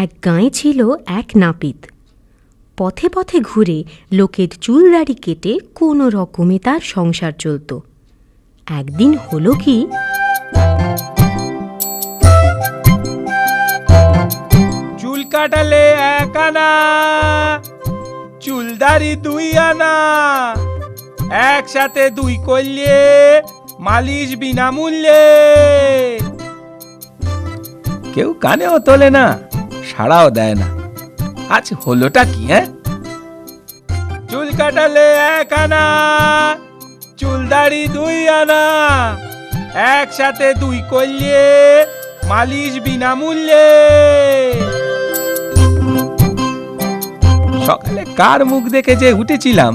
এক গাঁয়ে ছিল এক নাপিত। পথে পথে ঘুরে লোকের চুলদাড়ি কেটে কোনো রকমে তার সংসার চলত। একদিন হলো কি, চুল কাটালে 1 আনা, চুলদাড়ি 2 আনা, একসাথে 2 করলে মালিশ বিনামূল্যে। কেউ কানেও তোলে না, সাড়াও দেয় না। আজ হলোটা কি? চুল কাটালে 1 আনা, চুলদাড়ি 2 আনা, একসাথে 2 করলে মালিশ বিনামূল্যে। সকালে কার মুখ দেখে যে উঠেছিলাম,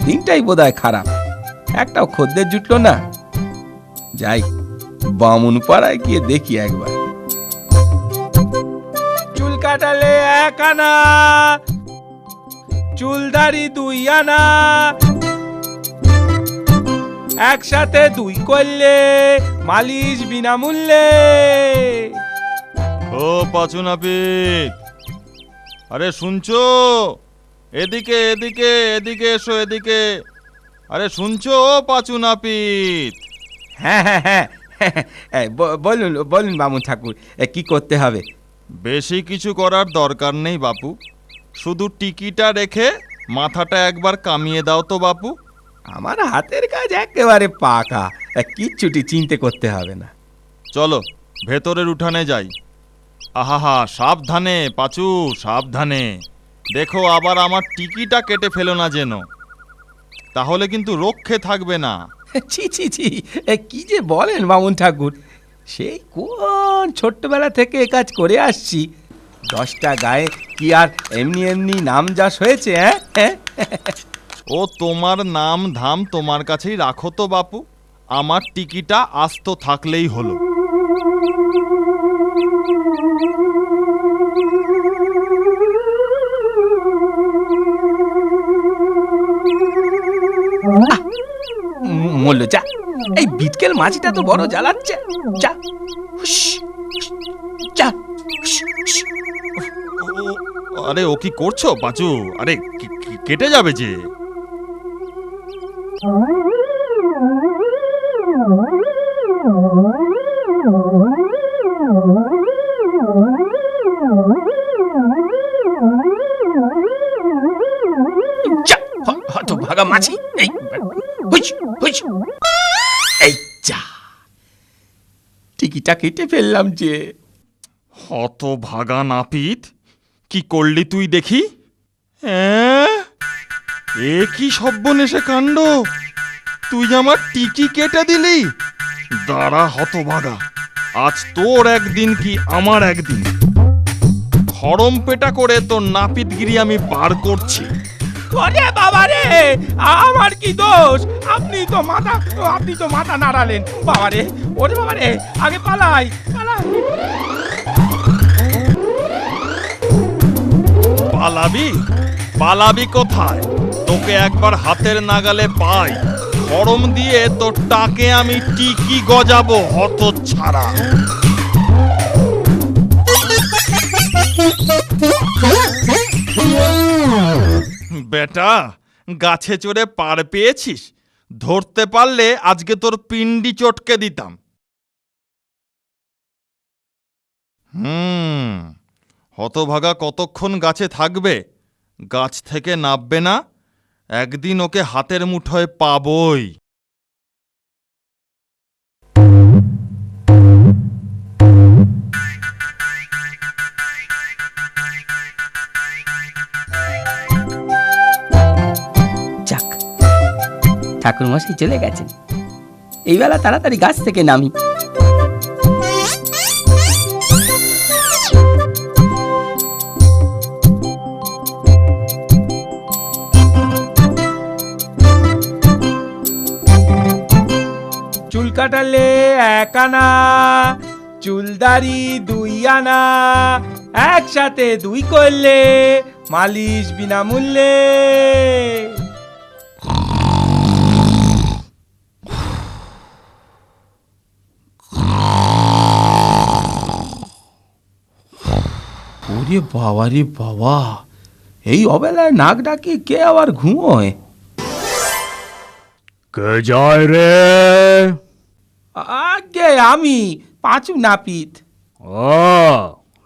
দিনটাই বোধহয় খারাপ। একটাও খদ্দের জুটলো না। যাই বামুন পাড়ায় গিয়ে দেখি একবার। চুল কাটালে 1 আনা, চুলদাড়ি 2 আনা, একসাথে 2 করলে মালিশ বিনামূল্যে। ও পাঁচু নাপিত, আরে শুনছো? এদিকে এদিকে এদিকে এসো, এদিকে। আরে শুনছো পাঁচু নাপিত? হ্যাঁ হ্যাঁ হ্যাঁ, বলুন বলুন বামুন ঠাকুর, কি করতে হবে? বেশি কিছু করার দরকার নেই বাপু, শুধু টিকিটা রেখে মাথাটা একবার কামিয়ে দাও তো বাপু। আমার হাতের কাজ একেবারে পাকা, কিচ্ছুটি চিন্তা করতে হবে না। চলো ভেতরের উঠানে যাই। আহা, সাবধানে পাঁচু, সাবধানে। দেখো আবার আমার টিকিটা কেটে ফেলো না যেন, তাহলে কিন্তু রক্ষে থাকবে না। ছি ছি ছি, কি যে বলেন বামুন ঠাকুর, সেই কোন ছোট্টবেলা থেকে এ কাজ করে আসছি। 10টা গায়ে কি আর এমনি এমনি নাম যশ হয়েছে? ও তোমার নাম ধাম তোমার কাছেই রাখো তো বাপু, আমার টিকিটা আস্ত থাকলেই হলো। মল্ল যা, এই বিটকেল মাছিটা তো বড় জ্বালাচ্ছে। যা যা। আরে ও কি করছো পাঁচু? আরে কেটে যাবে যে। ভাগা মাছি, এই যা, টিকিটা কেটে ফেললাম যে। হত ভাগা নাপিত, কি করলি তুই দেখি? এ কি সর্বনেশে কাণ্ড! তুই আমার টিকি কেটে দিলি। দাঁড়া হতভাগা, আজ তোর একদিন কি আমার একদিন। খড়ম পেটা করে তোর নাপিতগিরি আমি পার করছি। ওরে বাবা রে, আমার কি দোষ? আপনি তো মাথা নাড়ালেন। বাবা রে, ওরে বাবা রে, আগে পালাই পালাই। পালাবি? পালাবি কোথায়? তোকে একবার হাতের নাগালে পাই, খড়ম দিয়ে তোর টাকে আমি টিকি গজাবো হত ছাড়া। বেটা, গাছে চড়ে পার পেয়েছিস, ধরতে পারলে আজকে তোর পিন্ডি চটকে দিতাম। হতভাগা কতক্ষণ গাছে থাকবে? গাছ থেকে নামবে না। একদিন ওকে হাতের মুঠোয় পাবই। যাক, ঠাকুর মশাই চলে গেছেন, এই বেলা তাড়াতাড়ি গাছ থেকে নামি। চুল কাটালে 1 আনা, চুলদাড়ি 2 আনা, একসাথে 2 করলে মালিশ বিনামূল্যে। ওরে বাবা রে বাবা, এই অবেলায় নাক ডাকি কে আবার ঘুমোয়? কে যায় রে? আগে আমি, পাঁচু নাপিত। ও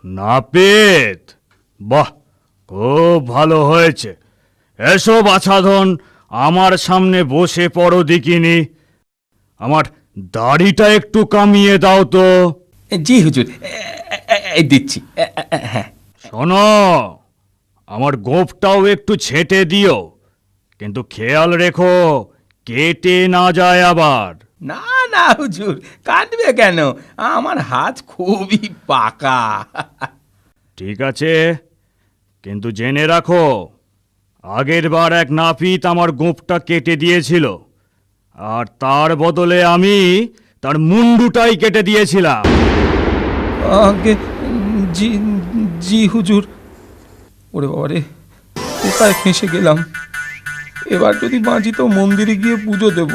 নাপিত, বাহ, খুব ভালো হয়েছে। এসো বাছাধন, আমার সামনে বসে পড়ো দেখিনি। আমার দাড়িটা একটু কামিয়ে দাও তো। জি হুজুর, এই দিচ্ছি। হ্যাঁ, শোনো, আমার গোঁফটাও একটু ছেঁটে দিও, কিন্তু খেয়াল রেখো কেটে না যায় আবার। না না হুজুর, কাটবে কেন? আমার হাত খুবই পাকা। ঠিক আছে, কিন্তু জেনে রাখো, আগের বার এক নাপিত আমার গোঁফটা কেটে দিয়েছিল, আর তার বদলে আমি তার মুন্ডুটাই কেটে দিয়েছিলাম। আগে জি জি হুজুর। ওরে বাবা রে, কোথায় ফেঁসে গেলাম? এবার যদি বাঁচি তো মন্দিরে গিয়ে পুজো দেব।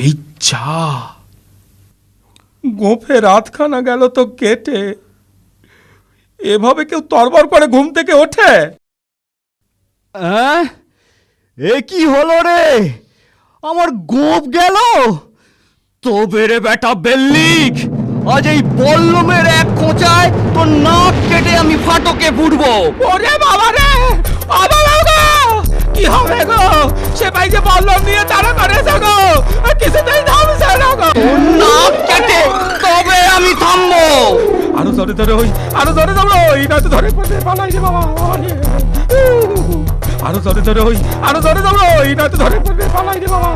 এই চা, গোঁফে রাতখানা গেল তো কেটে। এভাবে কেউ তরবর করে ঘুম থেকে ওঠে? এ কি হলো রে? আমার গোঁফ গেল? তবে রে বেটা বেল্লিক, আজ এই বল্লমের এক খোঁচায় তোর নাক কেটে আমি ফাটকে ফুটবো। ওরে বাবা রে, কি হবে গো? সে ভাই যে বল্লম নিয়ে তারা করেছে গো, কিছুতেই থামছে না গো। নাক কেটে তবে আমি থামবো। আরো ধরে ধরে ওই, আরো ধরে ধরে ওই, না তো ধরে পড়ে পালাই রে বাবা। আরো ধরে ধরে ওই, আরো ধরে ধরে ওই, না তো ধরে পড়ে পালাই রে বাবা।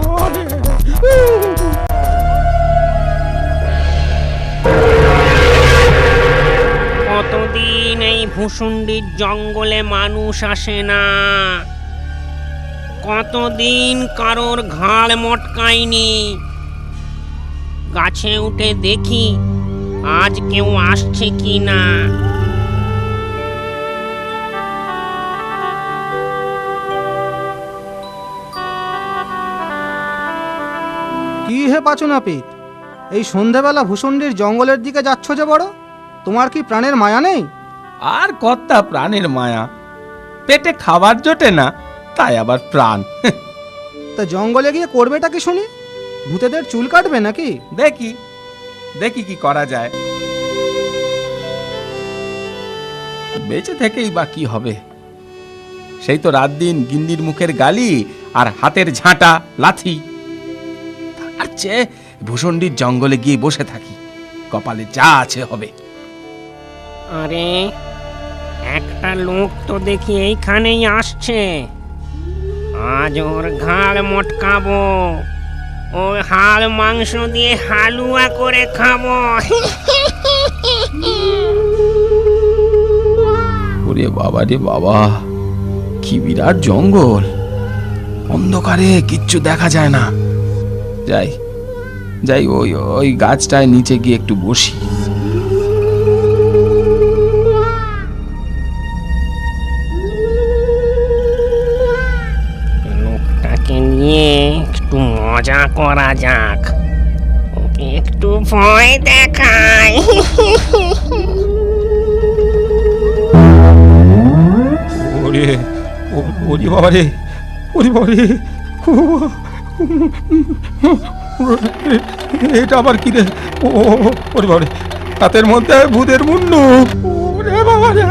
কতদিন এই ভুসুন্ডির জঙ্গলে মানুষ আসে না, কতদিন কারোর ঘাড় মটকায়নি। গাছে উঠে দেখি আজ কেউ আসছে কি না। কি হে পাঁচু নাপিত, এই সন্ধেবেলা ভূষণ্ডির জঙ্গলের দিকে যাচ্ছ যে বড়? তোমার কি প্রাণের মায়া নেই? আর কর্তা প্রাণের মায়া, পেটে খাবার জোটে না, তাই আবার প্রাণ। তা জঙ্গলে গিয়ে করবেটা কি শুনি? ভূতেদের চুল কাটবে নাকি? দেখি দেখি কি করা যায়। বেঁচে থেকেই বা কি হবে? সেই তো রাত দিন গিন্নির মুখের গালি আর হাতের ঝাঁটা লাথি। তার চেয়ে ভূষণ্ডির জঙ্গলে গিয়ে বসে থাকি, কপালে যা আছে হবে। আরে, একটা লোক তো দেখি এইখানেই আসছে। আজ ওর ঘাড় মটকাবো, ওর হাড় মাংস দিয়ে হালুয়া করে খাবো। ওরে বাবা রে বাবা, কি বিরাট জঙ্গল! অন্ধকারে কিচ্ছু দেখা যায় না। যাই যাই, ওই ওই গাছটায় নিচে গিয়ে একটু বসি। লোকটাকে নিয়ে একটু মজা করা যাক, ওকে একটু ভয় দেখাই। ওরে ওরে বাবা রে, ওরে বাবা রে, এটা আবার কি রে? ওরে বাবা রে, হাতের মধ্যে ভূতের মুন্ডু। ওরে বাবা রে,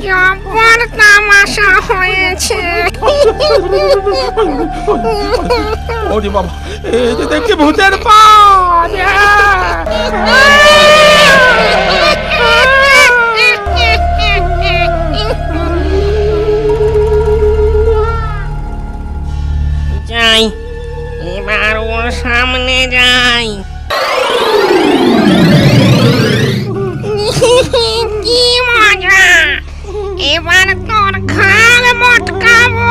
জব্বর তামাশা হয়েছে। ওরে বাবা, এই যে দেখছি ভূতের পা। যাই, এবার ওর সামনে যাই। কি মজা! এবার তোর ঘাড় মটকাবো।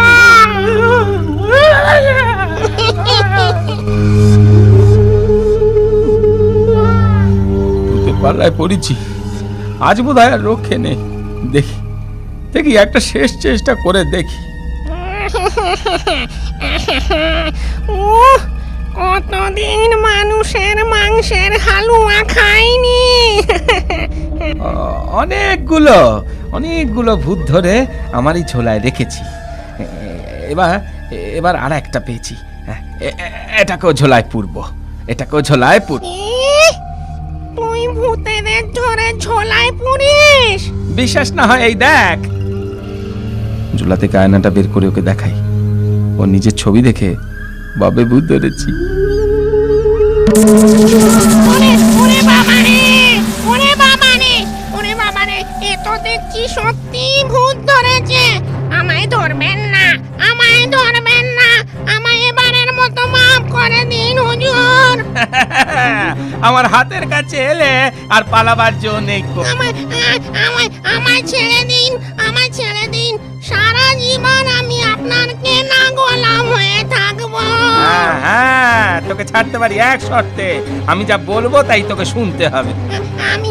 পাল্লায় পড়েছি, আজ বোধহয় আর রক্ষে নেই। দেখি দেখি একটা শেষ চেষ্টা করে দেখি। কতদিন মানুষের মাংসের হালুয়া খাইনি। অনেকগুলো ভূত ধরে আমার এই ঝোলায় রেখেছি। এবার আর একটা পেয়েছি, এটাকেও ঝোলায় পুরবো, এটাকেও ঝোলায় পুরবো। তুই ভূতেদের ধরে ঝোলায় পুরিস? বিশ্বাস না হয় এই দেখ। ঝোলা থেকে আয়নাটা বের করে ওকে দেখাই। ও নিজের ছবি দেখে বাবে ভূত ধরেছি। ওরে বাবারে, ওরে বাবারে, ওরে বাবারে, এ তো দেখছি সত্যি ভূত ধরেছে। আমায় ধরবেন না, আমায় ধরবেন না, আমায় এবারের মতো মাফ করে দিন হুজুর। আমার হাতের কাছে এলে আর পালাবার জো নেই। আমায় ছেড়ে দিন, আমায় ছেড়ে দিন। সারা জীবন আমি আপনার কেনা গোলাম হয়ে থাকবো। হ্যাঁ, তোকে ছাড়তে পারি এক শর্তে। আমি যা বলবো তাই তোকে শুনতে হবে। আমি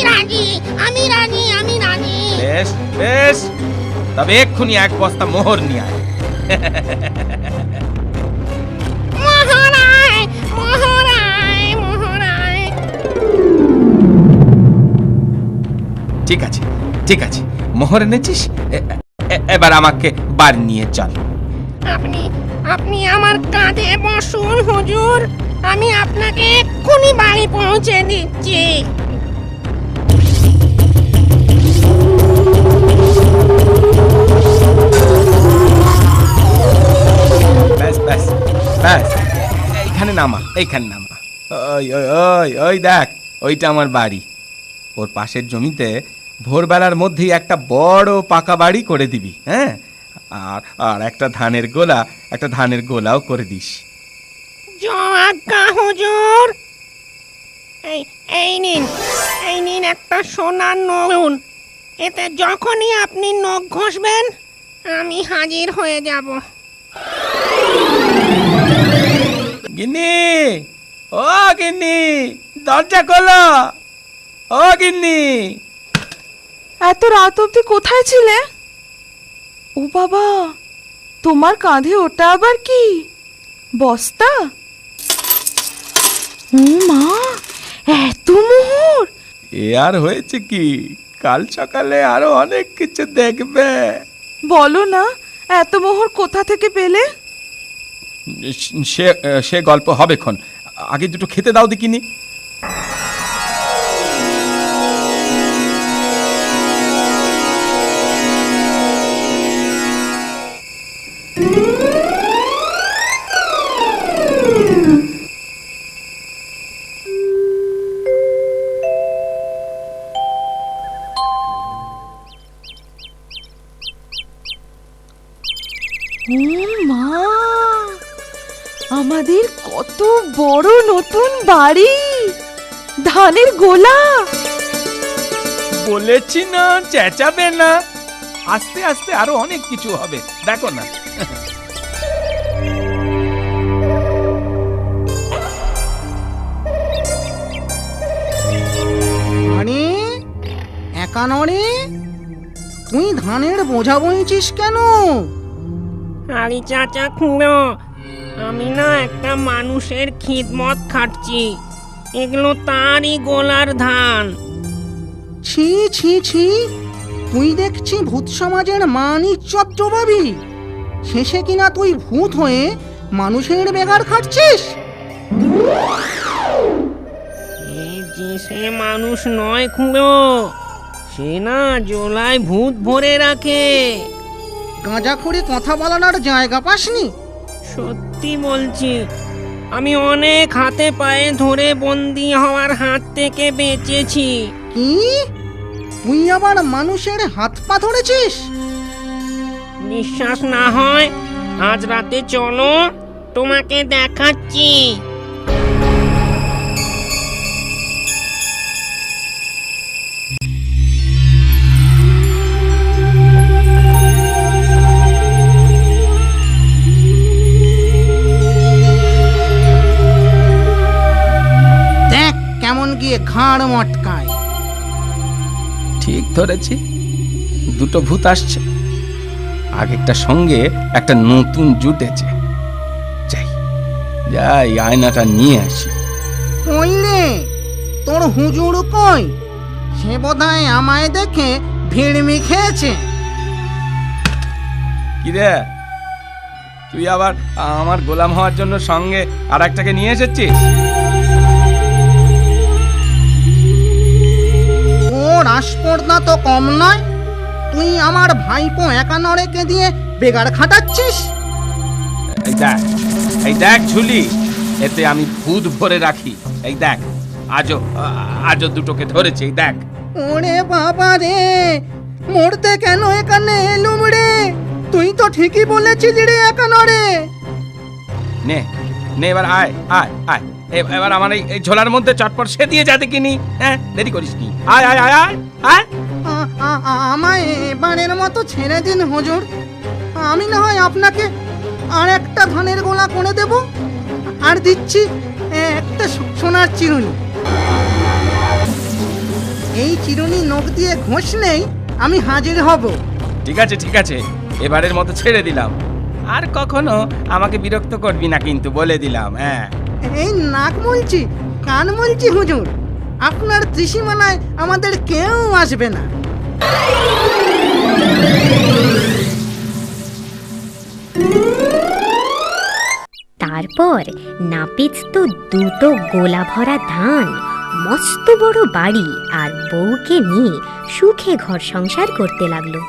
রাজি, আমি রাজি, আমি রাজি। বেশ বেশ, তবে এক্ষুনি এক বস্তা মোহর নিয়ে আয়। মহারায়, মহারায়, মহারায়। ঠিক আছে ঠিক আছে, মোহর এনেছিস, এবার আমাকে বাড়ি নিয়ে চল। আপনি আমার কাঁধে বসুন হুজুর, আমি আপনাকে এক্ষুনি বাড়ি পৌঁছে দিচ্ছি। ব্যাস ব্যাস ব্যাস, এইখানে নামা, এইখানে নামা। ওই ওই ওই ওই দেখ, ওইটা আমার বাড়ি। ওর পাশের জমিতে ভোরবেলার মধ্যেই একটা বড় পাকা বাড়ি করে দিবি। হ্যাঁ, আর আর একটা ধানের গোলাও করে দিস। আজ্ঞা হুজুর। এই নিন একটা সোনার নগুন। এতে যখনই আপনি নখ ঘষবেন আমি হাজির হয়ে যাব। গিন্নি, ও গিন্নি, দরজা খোলো। ও গিন্নি, এত রাত অবধি কোথায় ছিলে? ও বাবা, তোমার কাঁধে ওটা আবার কি? বস্তা? ও মা, এত মোহর! এ আর হয়েছে কি, কাল সকালে আরো অনেক কিছু দেখবে। বলো না, এত মোহর কোথা থেকে পেলে? সে গল্প হবেক্ষণ, আগে দুটো খেতে দাও দেখিনি। ও মা, আমাদের কত বড় নতুন বাড়ি, ধানের গোলা। বলেছি না চেঁচাবে না, আস্তে আস্তে আরো অনেক কিছু হবে, দেখো না। আরে একা নরে, তুই ধানের বোঝা বইছিস কেন? আরে চাচা খুঁড়ো, আমি না একটা মানুষের খিদমত খাটছি। এগুলো তারই গোলার ধান। ছি ছি ছি, তুই দেখছি ভূত সমাজের মান ইজ্জত জবাবি। শেষে কিনা তুই ভূত হয়ে মানুষের বেগার খাটছিস। সে মানুষ নয় খুঁড়ো, সে না জোলায় ভূত ভরে রাখে। গাঁজা খুঁড়ে কথা বলানোর জায়গা পাসনি? সত্যি বলছি, আমি অনেক হাতে পায়ে ধরে বন্দি হওয়ার হাত থেকে বেঁচেছি। কি, তুই আবার মানুষের হাত পা ধরেছিস? বিশ্বাস না হয় আজ রাতে চলো, তোমাকে দেখাচ্ছি। দেখ কেমন গিয়ে ঘাড় মটকায়। ঠিক ধরেছি, দুটো ভূত আসছে, আগেরটা সঙ্গে একটা নতুন জুটেছে। যাই যাই আয়নাটা নিয়ে আসি। কই রে, তোর হুজুর কই? সে বোধহয় আমায় দেখে ভিড়মি খেয়েছে। কি রে, তুই আবার আমার গোলাম হওয়ার জন্য সঙ্গে আর একটাকে নিয়ে এসেছিস? ওর আসপর্দা তো কম নয়। তুই আমার ভাইপো একানরেকে দিয়ে বেগার খাটাচ্ছিস। এই দেখ ঝুলি, এতে আমি ভূত ভরে রাখি। এই দেখ, আজও দুটোকে ধরেছে। এই দেখ। ওরে বাবা রে, মরতে কেন এখানে এলুম রে? তুই তো ঠিকই বলেছিলি রে একানরে। নে নে, এবার আয় আয় আয়, এবার আমার এই ঝোলার মধ্যে চটপট সে দিয়ে যাতে কিনি। হ্যাঁ, দেরি করিস নি। আয় আয় আয় আয় আয়। আমায় এবারের মতো ছেড়ে দিন হুজুর। আমি না হয় আপনাকে আর একটা ধানের গোলা করে দেব, আর দিচ্ছি একটা সোনার চিরুনি। এই চিরুনি নখ দিয়ে ঘষলেই আমি হাজির হব। ঠিক আছে ঠিক আছে, এবারের মতো ছেড়ে দিলাম। আর কখনো আমাকে বিরক্ত করবি না কিন্তু, বলে দিলাম। হ্যাঁ, এই নাক মুলছি, কান মুলছি হুজুর। আপনার ত্রিসীমানায় আমাদের কেউ আসবে না। তারপর নাপিত তো দুটো গোলা ভরা ধান, মস্ত বড় বাড়ি আর বউকে নিয়ে সুখে ঘর সংসার করতে লাগলো।